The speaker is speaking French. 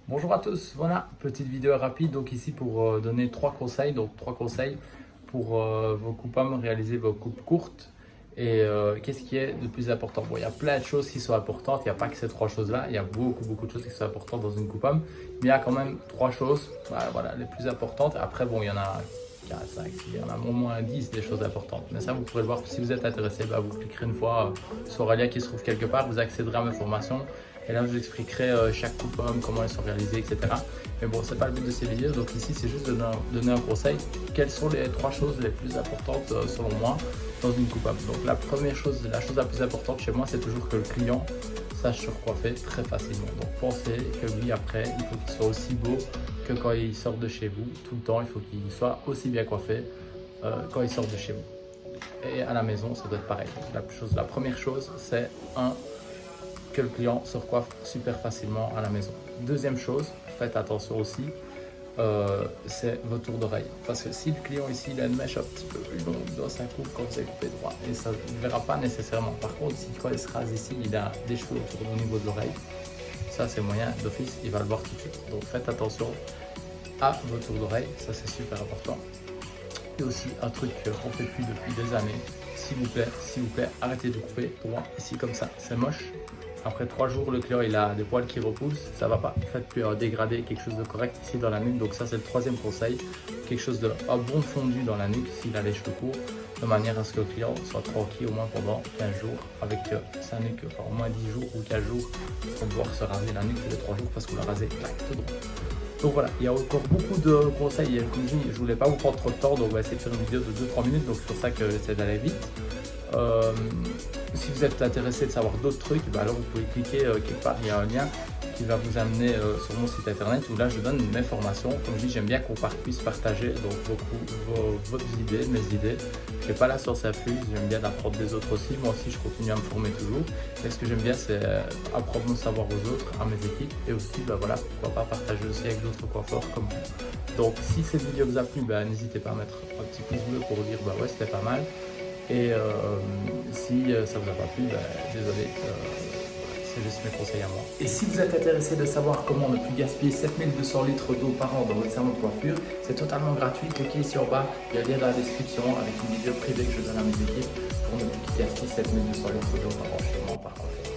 Bonjour à tous, voilà, petite vidéo rapide donc ici pour donner trois conseils, pour vos coupes hommes, réaliser vos coupes courtes. Et qu'est-ce qui est le plus important? Bon, il y a plein de choses qui sont importantes, il n'y a pas que ces trois choses-là, il y a beaucoup de choses qui sont importantes dans une coupe homme, mais il y a quand même trois choses, voilà, les plus importantes. Après, bon, il y en a 4, 5, 6, il y en a au moins 10 des choses importantes. Mais ça, vous pourrez le voir si vous êtes intéressé, vous cliquerez une fois sur un lien qui se trouve quelque part, vous accéderez à mes formations. Et là, je vous expliquerai chaque coupe homme, comment elles sont réalisées, etc. Mais bon, c'est pas le but de ces vidéos. Donc ici, c'est juste de donner un conseil. Quelles sont les trois choses les plus importantes selon moi dans une coupe homme? Donc la première chose, la chose la plus importante chez moi, c'est toujours que le client sache surcoiffer très facilement. Donc pensez que lui, après, il faut qu'il soit aussi beau que quand il sort de chez vous. Tout le temps, il faut qu'il soit aussi bien coiffé quand il sort de chez vous. Et à la maison, ça doit être pareil. La première chose, c'est que le client se recoiffe super facilement à la maison. Deuxième chose, faites attention aussi, c'est vos tours d'oreille. Parce que si le client ici il a une mèche un petit peu plus longue dans sa coupe quand vous avez coupé droit, et ça ne verra pas nécessairement. Par contre, si quand il se rase ici, il a des cheveux autour du niveau de l'oreille, ça c'est moyen d'office, il va le voir tout de suite. Donc faites attention à vos tours d'oreille, ça c'est super important. Et aussi un truc qu'on ne fait plus depuis des années, s'il vous plaît, arrêtez de couper. Pour moi, ici comme ça, c'est moche. Après 3 jours, le client il a des poils qui repoussent, ça va pas. Faites plus dégradé, quelque chose de correct ici dans la nuque. Donc ça c'est le troisième conseil, quelque chose de bon fondu dans la nuque s'il a les cheveux courts, de manière à ce que le client soit tranquille au moins pendant 15 jours avec sa nuque, enfin au moins 10 jours ou 15 jours, pour pouvoir se raser la nuque tous les 3 jours parce qu'on l'a rasé tout droit. Donc voilà, il y a encore beaucoup de conseils. Comme je dis, je voulais pas vous prendre trop de temps, donc on va essayer de faire une vidéo de 2-3 minutes, donc c'est pour ça que j'essaie d'aller vite. Si vous êtes intéressé de savoir d'autres trucs, alors vous pouvez cliquer quelque part, il y a un lien qui va vous amener sur mon site internet où là je donne mes formations. Comme je dis, j'aime bien qu'on puisse partager donc vos idées, mes idées. Je n'ai pas la science infuse, j'aime bien apprendre des autres aussi. Moi aussi je continue à me former toujours. Et ce que j'aime bien c'est apprendre mon savoir aux autres, à mes équipes, et aussi voilà, pourquoi pas partager aussi avec d'autres coiffeurs comme vous. Donc si cette vidéo vous a plu, n'hésitez pas à mettre un petit pouce bleu pour dire ouais c'était pas mal. Et si ça ne vous a pas plu, désolé, c'est juste mes conseils à moi. Et si vous êtes intéressé de savoir comment ne plus gaspiller 7200 litres d'eau par an dans votre salon de coiffure, c'est totalement gratuit. Cliquez ici en bas, il y a un lien dans la description avec une vidéo privée que je donne à mes équipes pour ne plus gaspiller 7200 litres d'eau par an chez moi par an.